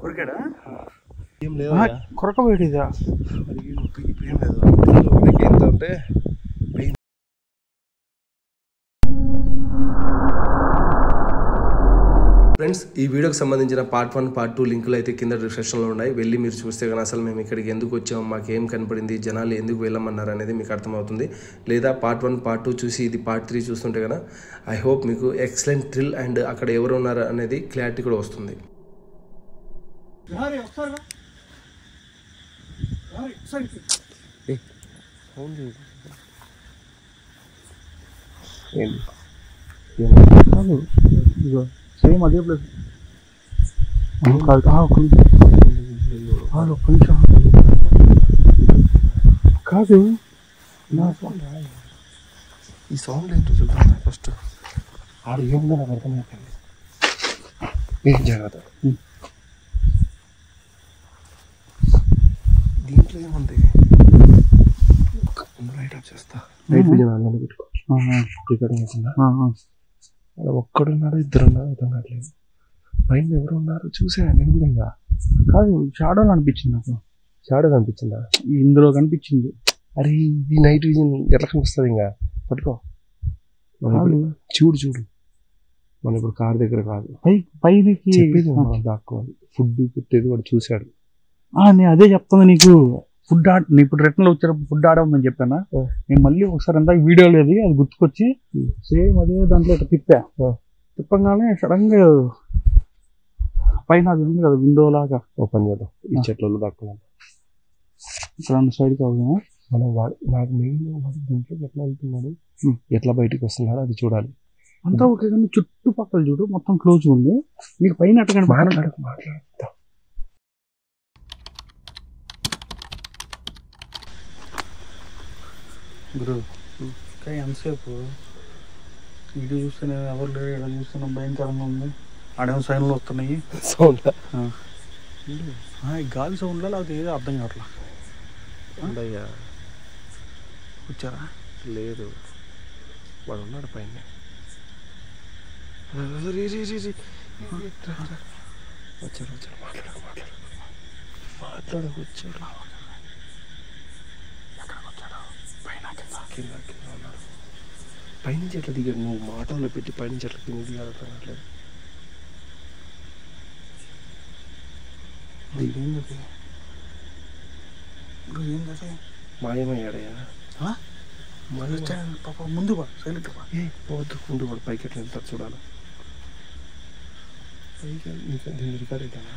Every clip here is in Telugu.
కొరికాడా? ఏం లేదు, కొరకబెట్టిదా? ఇప్పుడు ఏం లేదు. ఎంత అంటే ఫ్రెండ్స్, ఈ వీడియోకి సంబంధించిన పార్ట్ 1, పార్ట్ 2 లింకులు అయితే కింద డిస్క్రిప్షన్లో ఉన్నాయి. వెళ్ళి మీరు చూస్తే కానీ అసలు మేము ఇక్కడికి ఎందుకు వచ్చాము, మాకు ఏం కనపడింది, జనాలు ఎందుకు వెళ్ళమన్నారు అనేది మీకు అర్థమవుతుంది. లేదా పార్ట్ 1, పార్ట్ 2 చూసి ఇది పార్ట్ 3 చూస్తుంటే కదా ఐ హోప్ మీకు ఎక్సలెంట్ థ్రిల్ అండ్ అక్కడ ఎవరు ఉన్నారు అనేది క్లారిటీ కూడా వస్తుంది. సేమ్ అదే ప్లేస్ కాదు. ఈ సౌండ్ ఏంటో చూద్దాం ఫస్ట్. ఆడ ఏముందో నాకు అర్థమైపోయింది. ఏం జాగ్రత్త, దీంట్లో ఏముంది? లైట్ ఆఫ్ చేస్తా. లైట్ విజన్ పెట్టుకో. అక్కడ ఒక్కడున్నాడు, ఇద్దరున్నారు, అర్థం కావట్లేదు. పైన ఎవరు ఉన్నారు చూసా నేను కూడా. ఇంకా కాదు, షాడోలు అనిపించింది నాకు. షాడో కనిపించిందా? ఇందులో కనిపించింది. అరే ఇది నైట్ విజన్ ఎట్లా కనిపిస్తుంది? ఇంకా పట్టుకో, చూడు చూడు. మనం ఇప్పుడు కార్ దగ్గర కాదు, పైకి చెప్పేది మనం దాక్కోవాలి. ఫుడ్ పెట్టేది వాడు చూశాడు. నేను అదే చెప్తాను నీకు. ఫుడ్ ఇప్పుడు రిటర్న్లో వచ్చేటప్పుడు ఫుడ్ ఆడమని చెప్పానా? నేను మళ్ళీ ఒకసారి అంతా వీడియో లేదు అది గుర్తుకొచ్చి సేమ్ అదే దాంట్లో ఇట్లా తిప్పంగానే సడన్ గా పైన అది ఉంది కదా విండో లాగా. ఓపెన్ చేద్దాం, ఈ చెట్లలో దాక్కున్నాం. ఇక్కడ సైడ్కి అవుదామా మనం? నాకు మెయిన్ వాడు దీంట్లోకి ఎట్లా వెళ్తున్నాడు, ఎట్లా బయటకు వస్తున్నాడు అది చూడాలి. అంతా ఓకే, కానీ చుట్టుపక్కల చూడు మొత్తం క్లోజ్ ఉంది. నీకు పైన అట్టగానే మాట్లాడతా. గురు ఇంకా ఎంతసేపు వీడియో చూస్తేనే ఎవరు లేరు, ఇక్కడ చూస్తున్నా భయంకరంగా ఉంది. ఆడేమో సైన్లు వస్తున్నాయి. సౌండ్ గాలి సౌండ్లో లేకపోతే ఏదో అర్థం కావట్లా. అయ్యా వచ్చారా? లేదు, వాడు ఉన్నాడు పైన. వచ్చాడు వచ్చాడు, మాట్లాడు వచ్చాడు. కింద కింద ఉన్నాడు. పైనుంచి ఎట్లా దిగాడు? నువ్వు మాటల్లో పెట్టి పైనుంచి ఎట్లా కింద దిగాడు అర్థం కావట్లేదు. మాయమయ్యాడయ్యా. పాప ముందు సైలెంట్ పోవద్దు, ముందు వాడు పైకి ఎట్లా వెళ్తారు చూడాలి. పైకి నీకు దీన్ని రికార్డ్ అవుతానా?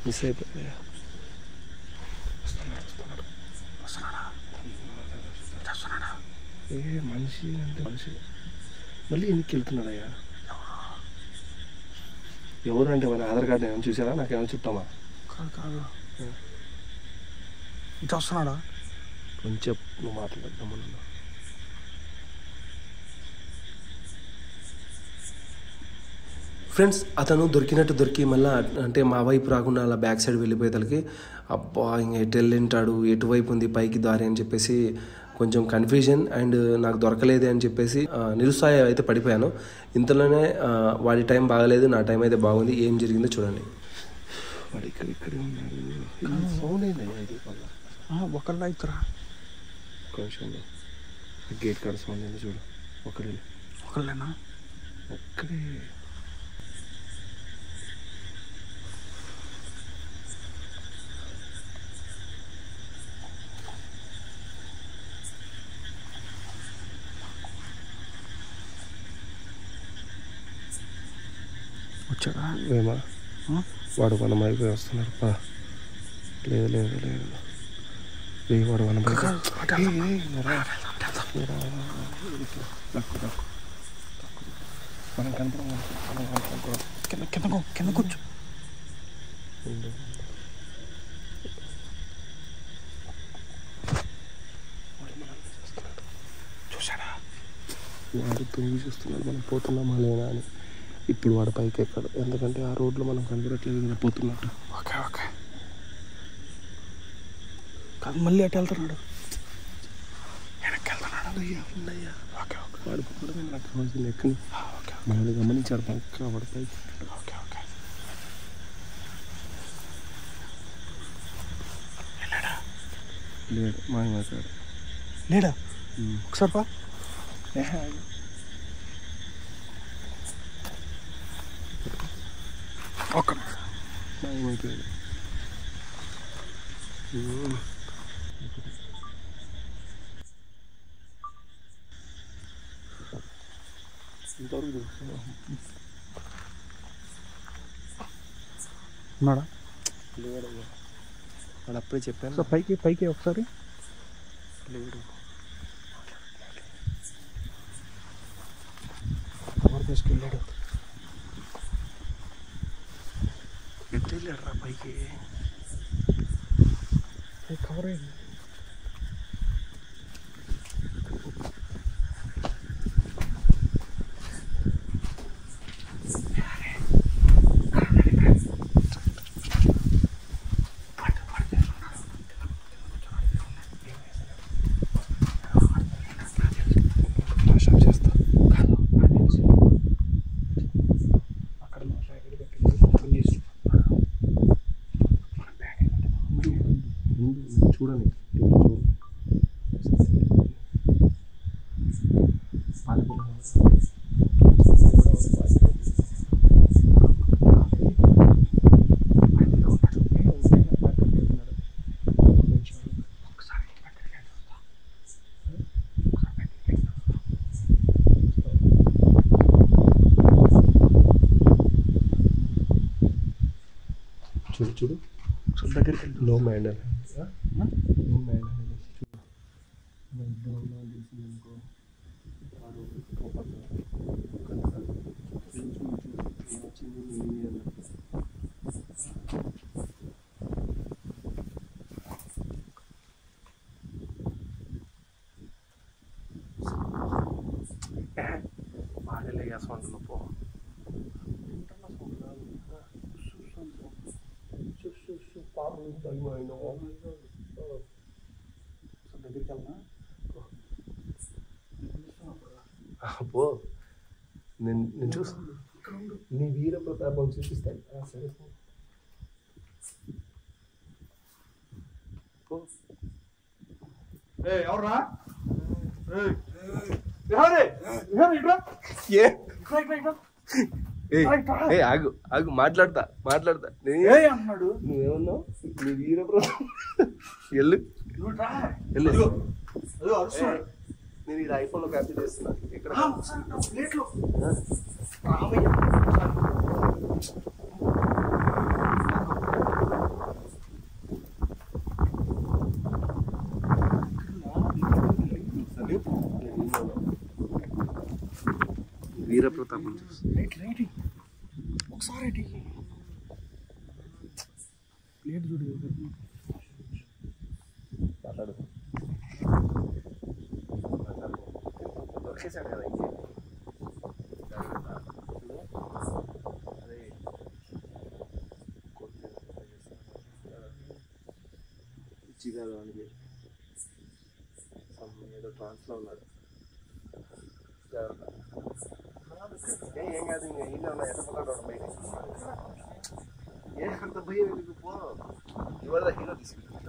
మిస్ అయిపోయా. ఏ మనిషి అంటే మనిషి మళ్ళీ ఎన్నికి వెళ్తున్నాడయ్యా? ఎవరు అంటే మన ఆధార్ కార్డు ఏమైనా చూసారా? నాకేమైనా చెప్తామా? కాదు ఇటు వస్తున్నాడా? కొంచెం నువ్వు మాట్లాడదామన్నా. ఫ్రెండ్స్, అతను దొరికి మళ్ళీ అంటే మా వైపు రాకుండా అలా బ్యాక్ సైడ్ వెళ్ళిపోయేతలకి అబ్బా ఇంక ఎటు వెళ్ళింటాడు, ఎటువైపు ఉంది పైకి దారి అని చెప్పేసి కొంచెం కన్ఫ్యూజన్ అండ్ నాకు దొరకలేదే అని చెప్పేసి నిరుత్సాహం అయితే పడిపోయాను. ఇంతలోనే వాడి టైం బాగలేదు, నా టైం అయితే బాగుంది. ఏం జరిగిందో చూడండి. వాడు ఇక్కడే ఉన్నాడు. సౌండ్ అయిందయ్యా ఇది ఒకళ్ళ అవుతారా? కొంచెం గేట్ కాడ సౌండ్ అయింది చూడు. ఒకళ్ళేనా? ఒక్కడే. వచ్చాడా? ఏమా వాడు మనం అయిపోయి వస్తున్నాడు. లేదు లేదు లేదు, వాడు మనం మనం కనపడం కింద కూర్చో. చూసాడా వాడు తొంగి చూస్తున్నాడు మనం పోతున్నామా లేనా అని. ఇప్పుడు వాడు పైకి ఎక్కడు, ఎందుకంటే ఆ రోడ్లో మనం కనబడట్లేదు కదా పోతున్నట్టు. ఓకే ఓకే కాదు మళ్ళీ అటు వెళ్తున్నాడు, వెనక్కి వెళ్తున్నాడు. అయ్యా ఓకే ఓకే వాడు పోవడమే నాకు కావాల్సింది. ఎక్కని ఓకే మనల్ని గమనించాడు పక్క వాడు పైకి. ఓకే ఓకే వెళ్ళాడా? లేడు మాయమాసాడు. లేడా? ఒకసారి పా. ఒక్క మాయమైపోయాడు. ఇంతవరకు చూస్తున్నా. ఉన్నాడా? లేడు వాడు అప్పుడే చెప్పాను. సో పైకి పైకి ఒకసారి. లేడు కవర్ తీసుకెళ్ళాడు. ఎట్టు వెళ్ళాడు రా పైకి? కవర్ అయింది. చూడండి చూడు చూడు సో దగ్గరికి వెళ్తుంది. నో మైండ్ నో మైండ్ అనుకో. వాడలే సౌండ్ పో. దగ్గరికి వెళ్నా? పో, నేను చూసి నీ వీర ప్రతాపం చూపిస్తాను. సరే పో. ఎవర్రా? ఆగు ఆగు, మాట్లాడతా అన్నాడు. నువ్వేమన్నావు? నీ వీర ప్రతాపం వెళ్ళు వెళ్ళు. నేను ఇది ఐఫోన్లో క్యాప్చర్ చేస్తున్నా. ఇక్కడ వీర ప్రతాపం ఒకసారి ప్లేట్ చూడు. మాట్లాడు. వచ్చేసాడు కదా అదే ఇచ్చిగారు అని ఏదో ట్రాన్స్లో ఉన్నాడు. ఏం కాదు, ఇంకా ఈయన ఉన్నా ఎక్కడ బయట ఏ అంత భయం ఎందుకు? పో, ఇవాళ హీరో తీసుకెళ్తా.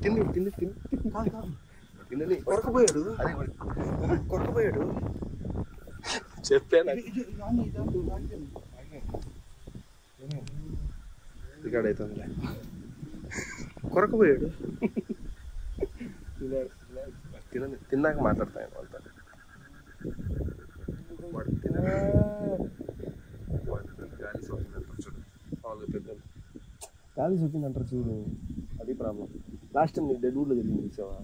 తిండి తిండి తిండి తిండి కొరకపోయాడు. కొరకపోయాడు చెప్పాను. రికార్డ్ అవుతుందిలే. కొరకపోయాడు. తిన్నాక మాట్లాడతాను వాళ్ళతో. వాడు తిన గాలి సోకింది అంటారు చూడు, అది ప్రాబ్లం. లాస్ట్ టైం నీకు డెడ్ వుడ్లో జరిగింది చూసావా?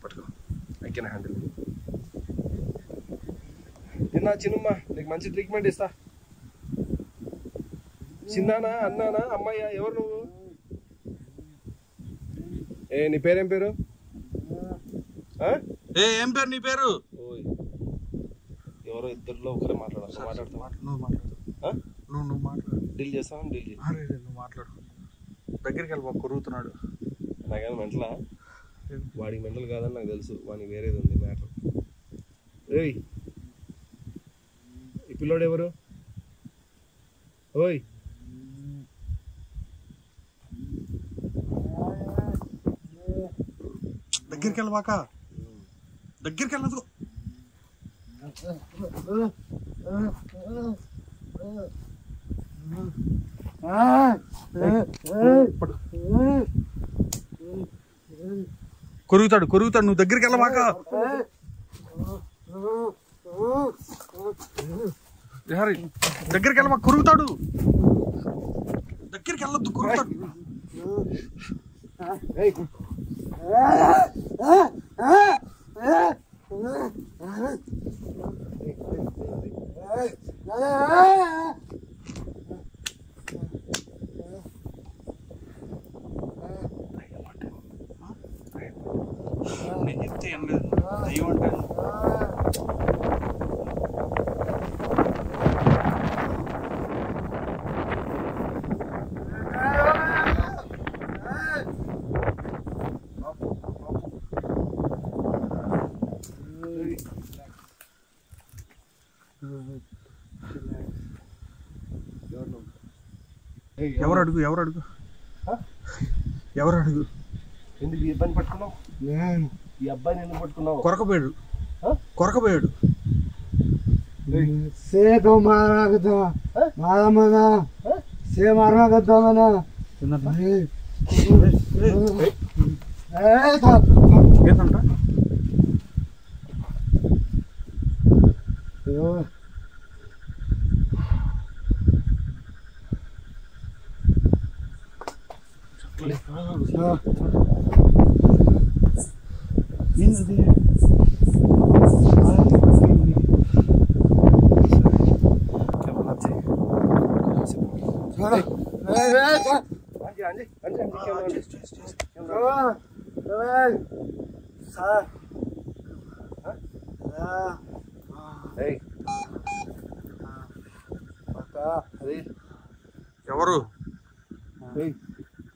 పట్టుకో, ఐ కెన్ హ్యాండిల్. తిన్నా చిన్నమ్మ, నీకు మంచి ట్రీట్మెంట్ ఇస్తా. చిన్నానా, అన్నానా, అమ్మాయ్యా, ఎవరు నువ్వు? నీ పేరేం పేరు? ఏం పేరు నీ పేరు? ఎవరో ఇద్దరులో ఒకరే మాట్లాడు. నువ్వు మాట్లాడు. డీల్ చేస్తావా? డీల్ చేసి నువ్వు మాట్లాడు. దగ్గరికి వెళ్ళి కొరుగుతున్నాడు. నాకేమో మెంటలా? వాడికి మెంటల్ కాదని నాకు తెలుసు, వాడికి వేరేది ఉంది మ్యాటర్. ఏయ్, ఈ పిల్లోడు ఎవరు? ఓయ్, దగ్గరికి వెళ్ళవాక, దగ్గరికి వెళ్ళదు. కొరుగుతాడు, నువ్వు దగ్గరికి వెళ్ళవాక. దగ్గరికి వెళ్ళవా, కొరుగుతాడు. దగ్గరికి వెళ్ళొద్దు, కొరుగుతాడు. నేను చెప్తే ఏం లేదు, దయ్యం అంటే ఎవరు అడుగు ఎందుకు ఈ అబ్బాయిని పట్టుకున్నావు? ఈ అబ్బాయిని ఎందుకు పట్టుకున్నావు? కొరకపోయాడు. ఏంటంట? ఏంది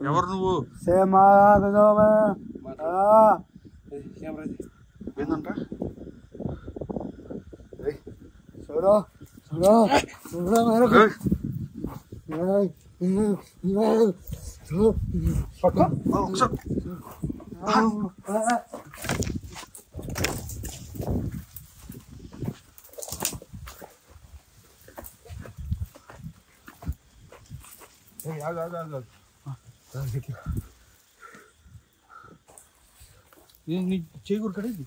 ఎవరు నువ్వు? ఏందంట? నీ చేకూరు కడేది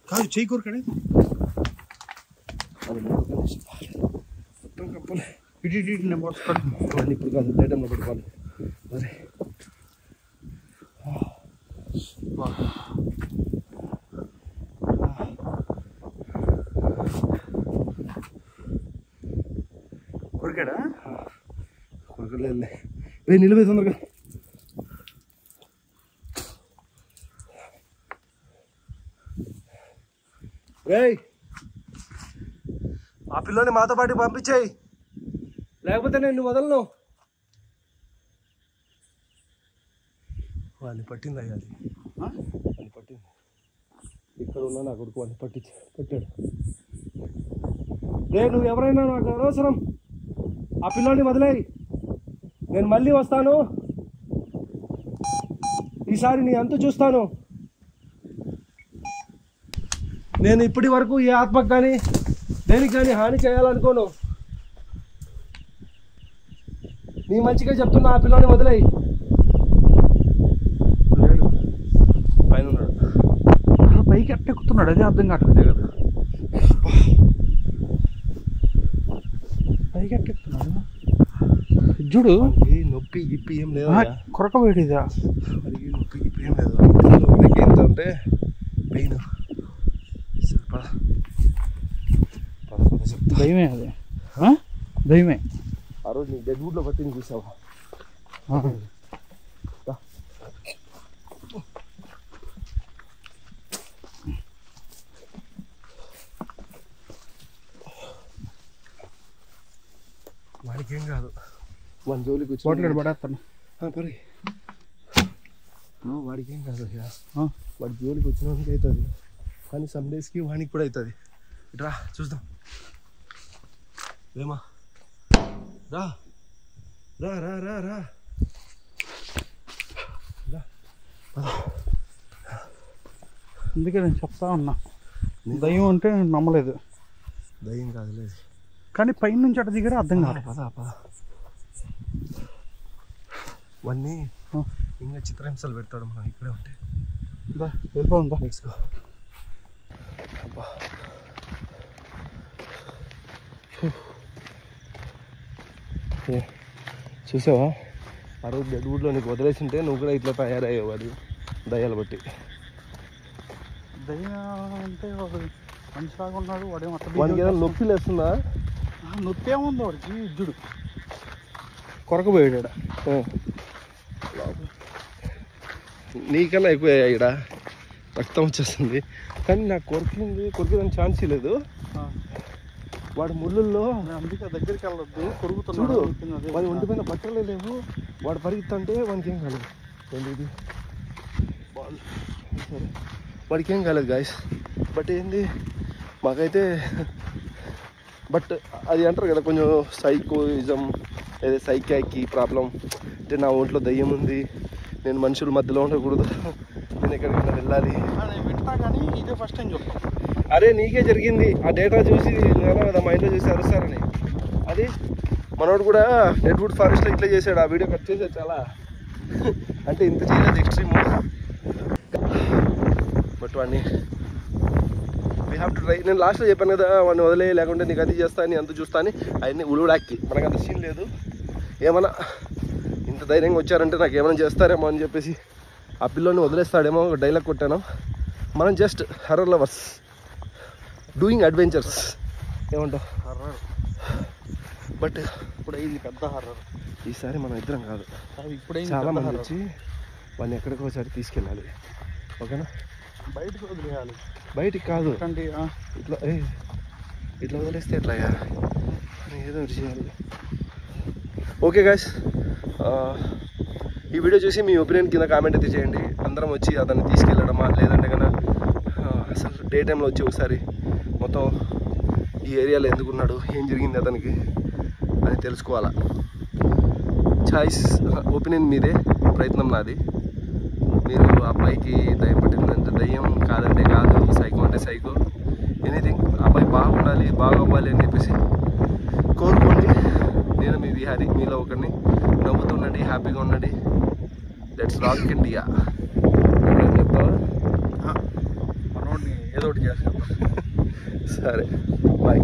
కాదు, చేకూరు కడేది మొత్తం కప్పలే. ఇటు నేను పట్టుకోండి, ఇప్పుడు కాదు, డేటంలో పెట్టుకోవాలి. అరే కొరికాడా? కొరకలేదు. నిలబడి తొందరగా. ఆ పిల్లని మాతో పాటు పంపించేయి, లేకపోతే నేను వదలను. వాడిని పట్టింది అయ్యా, అది వాడిని పట్టింది. ఇక్కడ ఉన్నా నా కొడుకు వాడిని పట్టాడు. నువ్వు ఎవరైనా నాకు అనవసరం, ఆ పిల్లోని వదిలేయి, నేను మళ్ళీ వస్తాను. ఈసారి నీ అంతు చూస్తాను. నేను ఇప్పటి వరకు ఏ ఆత్మకు కానీ దేనికి కానీ హాని చేయాలనుకోను. నీ మంచిగా చెప్తున్నా, ఆ పిల్లోని వదిలేయి. పైన ఉన్నాడు, పైకి ఎట్టెక్కుతున్నాడు. ఎట్టున్నాడు అదే అర్థం కావట్లేదు కదా. పైకి ఎట్టెక్కుతున్నాడు చూడు. నొప్పి గిప్పి ఏం లేదు, కొరకబెట్టిదా నొప్పి గిప్పి ఏం లేదు. ఎంత ఉంటే పెయిన్ దయమే అది, దయమే. ఆ రోజు నీ డెడ్ వుడ్లో పట్టింది చూసావా? వాడికి ఏం కాదు, మన జోలికి వచ్చి పడేస్తాను పరి. వాడికి ఏం కాదు, వాడి జోలికి వచ్చిన వాడికి అవుతుంది, కానీ సమ్ డేస్కి వానికి కూడా అవుతుంది. ఇట్రా చూద్దాం. ఏమా రా రా రా రా రా అందుకే నేను చెప్తా ఉన్నా, దయ్యం అంటే నేను నమ్మలేదు. దయ్యం కాదులేదు, కానీ పైన నుంచి అటు దిగరా అర్థం కాదు. వన్నీ ఇంకా చిత్రహింసలు పెడతాడు మనం ఇక్కడే ఉంటే. వెళ్ళిపోతుందా? Next go. అబ్బా చూసావా, ఆ రోజు డెడ్ వుడ్లో నీకు వదిలేసింటే నువ్వు కూడా ఇట్లా తయారయ్యావు. అది దయ్యాలు బట్టి. దయ్యం అంటే మనిషి లాగా ఉన్నాడు వాడేమో. వాడికి ఏదైనా నొప్పి లేస్తుందా? నొప్పి ఏముంది వాడికి, ఇజ్జుడు కొరకపోయాడు. నీకన్నా ఎక్కువ ఇక్కడ రక్తం వచ్చేస్తుంది, కానీ నాకు కొరికేదానికి ఛాన్స్ లేదు. వాడు ముళ్ళుల్లో, అందుకే దగ్గరికి వెళ్ళొద్దు, కొరుకుతున్నాడు. వాడి ఒంటిపైన బట్టలే లేవు, వాడు పరిగెత్తంటే వానికి ఏం కాలేదు. ఇది సరే, వాడికి ఏం కాలేదు గాయస్. బట్ ఏంది మాకైతే, బట్ అది అంటారు కదా కొంచెం సైకోయిజం, లేదా సైకాకి ప్రాబ్లం. అంటే నా ఒంట్లో దయ్యం ఉంది, నేను మనుషుల మధ్యలో ఉండకూడదు, నేను ఎక్కడికైనా వెళ్ళాలి. నేను వింటా కానీ ఇదే ఫస్ట్ టైం చెప్తాను. అరే నీకే జరిగింది, ఆ డేటా చూసి నేను కదా మా ఇంట్లో చూసి అరుస్తారని. అది మనోడు కూడా డెడ్వుడ్ ఫారెస్ట్లో ఇట్లా చేశాడు, ఆ వీడియో కట్ చేశాడు చాలా. అంటే ఇంత చేయలేదు ఎక్స్ట్రీమ్, బట్ వాడిని వీ హ్యావ్ టు ట్రై. నేను లాస్ట్లో చెప్పాను కదా, వాడిని వదిలే, లేకుంటే నీకు అది చేస్తా అని అంత చూస్తా అని. అవన్నీ ఉలుడాక్కి మనకు అంత సీన్ లేదు. ఏమన్నా ఇంత ధైర్యంగా వచ్చారంటే నాకు ఏమైనా చేస్తారేమో అని చెప్పేసి ఆ పిల్లోని వదిలేస్తాడేమో ఒక డైలాగ్ కొట్టాను. మనం just horror lovers doing adventures, ఏమంటావు? హర్రర్ బట్ ఇప్పుడు ఇది పెద్ద హర్రర్. ఈసారి మనం ఇద్దరం కాదు, ఇప్పుడే చాలా మంది వచ్చి వాడిని ఎక్కడికో ఒకసారి తీసుకెళ్ళాలి. ఓకేనా? బయటకు వదిలేయాలి. బయటికి కాదు, ఇట్లా ఇట్లా వదిలేస్తే ఎట్లాగా, ఏదో ఒకటి చేయాలి. ఓకే గాయ్స్, ఈ వీడియో చూసి మీ ఒపీనియన్ కింద కామెంట్ అయితే చేయండి. అందరం వచ్చి అతన్ని తీసుకెళ్ళడమా, లేదంటే కన్నా అసలు డే టైంలో వచ్చి ఒకసారి మొత్తం ఈ ఏరియాలో ఎందుకున్నాడు, ఏం జరిగింది అతనికి అది తెలుసుకోవాలా. చాయిస్, ఒపీనియన్ మీదే, ప్రయత్నం నాది. మీరు అబ్బాయికి దయ్యం పట్టిందంటే దయ్యం, కాదంటే కాదు, సైకో అంటే సైకో, ఎనీథింగ్. అబ్బాయి బాగుండాలి, బాగా అవ్వాలి అని చెప్పేసి కోరుకోండి. నేను మీ విహారీ, మీలో ఒకరిని. నవ్వుతుండండి, హ్యాపీగా ఉండండి. Let's rock India. చెప్తావా? మనోడిని ఏదో ఒకటి చేస్తాం. సరే, బాయ్.